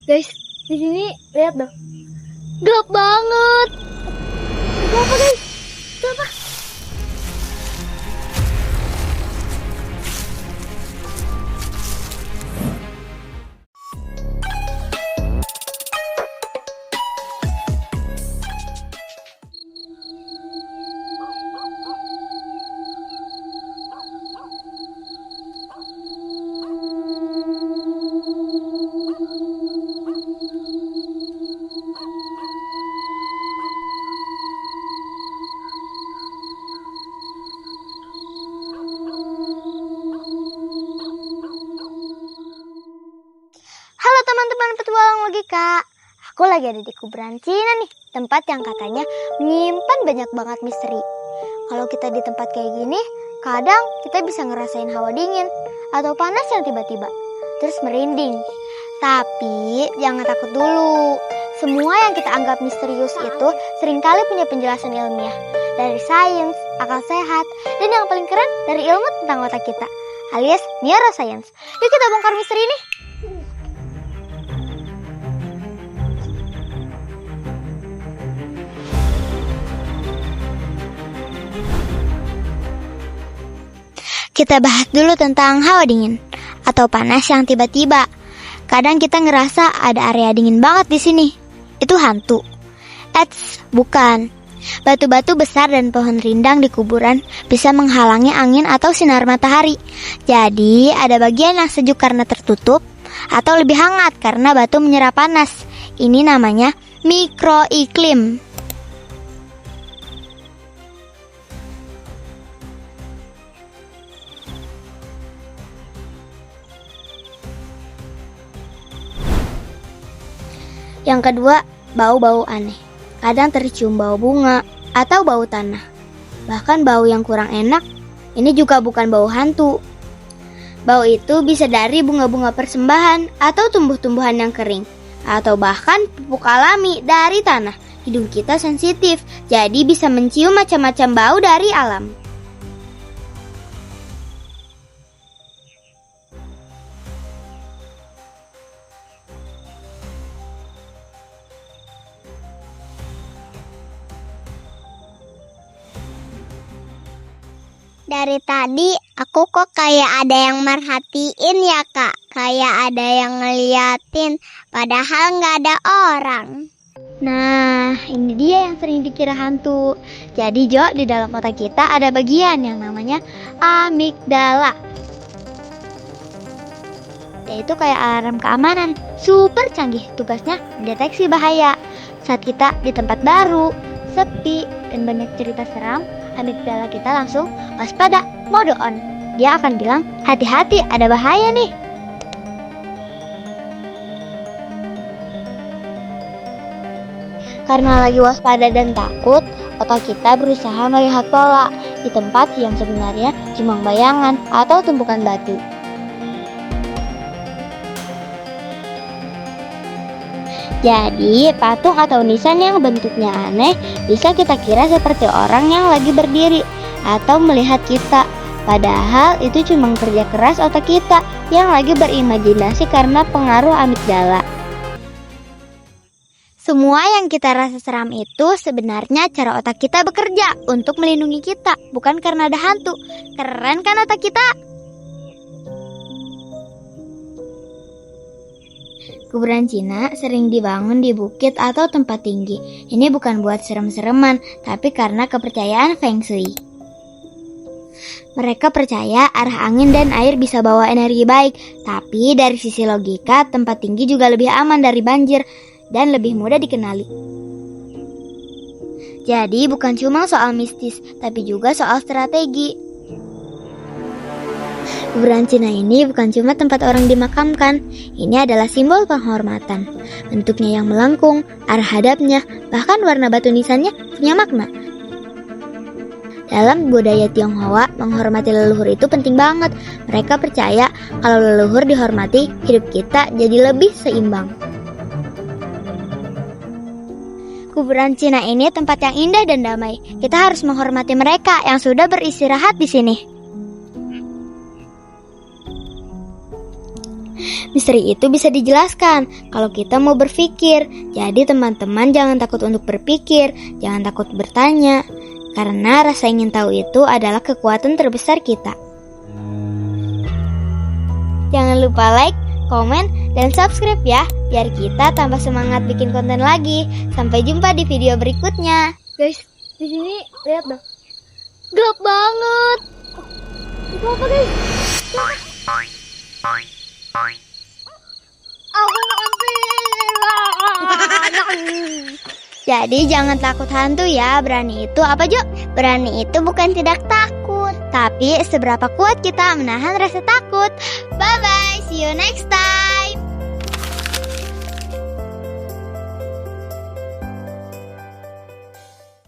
Guys, di sini lihat dong. Gelap banget. Itu apa, guys? Itu apa? Halo teman-teman petualang logika. Aku lagi ada di kuburan Cina nih, tempat yang katanya menyimpan banyak banget misteri. Kalau kita di tempat kayak gini, kadang kita bisa ngerasain hawa dingin atau panas yang tiba-tiba, terus merinding. Tapi jangan takut dulu. Semua yang kita anggap misterius itu seringkali punya penjelasan ilmiah. Dari sains, akal sehat, dan yang paling keren dari ilmu tentang otak kita, alias neuroscience. Yuk kita bongkar misteri ini. Kita bahas dulu tentang hawa dingin atau panas yang tiba-tiba. Kadang kita ngerasa ada area dingin banget di sini. Itu hantu. Eits, bukan. Batu-batu besar dan pohon rindang di kuburan bisa menghalangi angin atau sinar matahari. Jadi ada bagian yang sejuk karena tertutup atau lebih hangat karena batu menyerap panas. Ini namanya mikroiklim. Yang kedua, bau-bau aneh. Kadang tercium bau bunga atau bau tanah. Bahkan bau yang kurang enak, ini juga bukan bau hantu. Bau itu bisa dari bunga-bunga persembahan atau tumbuh-tumbuhan yang kering. Atau bahkan pupuk alami dari tanah. Hidung kita sensitif, jadi bisa mencium macam-macam bau dari alam. Dari tadi aku kok kayak ada yang merhatiin ya kak. Kayak ada yang ngeliatin, padahal nggak ada orang. Nah, ini dia yang sering dikira hantu. Jadi Jo, di dalam otak kita ada bagian yang namanya amigdala. Yaitu kayak alarm keamanan, super canggih. Tugasnya mendeteksi bahaya. Saat kita di tempat baru, sepi, dan banyak cerita seram, amigdala kita langsung waspada, mode on. Dia akan bilang, hati-hati ada bahaya nih. Karena lagi waspada dan takut, otak kita berusaha melihat pola di tempat yang sebenarnya cuma bayangan atau tumpukan batu. Jadi, patung atau nisan yang bentuknya aneh bisa kita kira seperti orang yang lagi berdiri atau melihat kita. Padahal itu cuma kerja keras otak kita yang lagi berimajinasi karena pengaruh amigdala. Semua yang kita rasa seram itu sebenarnya cara otak kita bekerja untuk melindungi kita, bukan karena ada hantu. Keren kan otak kita? Kuburan Cina sering dibangun di bukit atau tempat tinggi. Ini bukan buat serem-sereman, tapi karena kepercayaan Feng Shui. Mereka percaya arah angin dan air bisa bawa energi baik, tapi dari sisi logika, tempat tinggi juga lebih aman dari banjir dan lebih mudah dikenali. Jadi bukan cuma soal mistis, tapi juga soal strategi. Kuburan Cina ini bukan cuma tempat orang dimakamkan, ini adalah simbol penghormatan. Bentuknya yang melengkung, arah hadapnya, bahkan warna batu nisannya punya makna. Dalam budaya Tionghoa, menghormati leluhur itu penting banget. Mereka percaya kalau leluhur dihormati, hidup kita jadi lebih seimbang. Kuburan Cina ini tempat yang indah dan damai. Kita harus menghormati mereka yang sudah beristirahat di sini. Misteri itu bisa dijelaskan kalau kita mau berpikir. Jadi teman-teman jangan takut untuk berpikir, jangan takut bertanya. Karena rasa ingin tahu itu adalah kekuatan terbesar kita. Jangan lupa like, komen, dan subscribe ya, biar kita tambah semangat bikin konten lagi. Sampai jumpa di video berikutnya. Guys, di sini lihat dong. Gelap banget. Itu apa, guys? Jadi jangan takut hantu ya. Berani itu apa, Jo? Berani itu bukan tidak takut, Tapi seberapa kuat kita menahan rasa takut. Bye-bye, see you next time.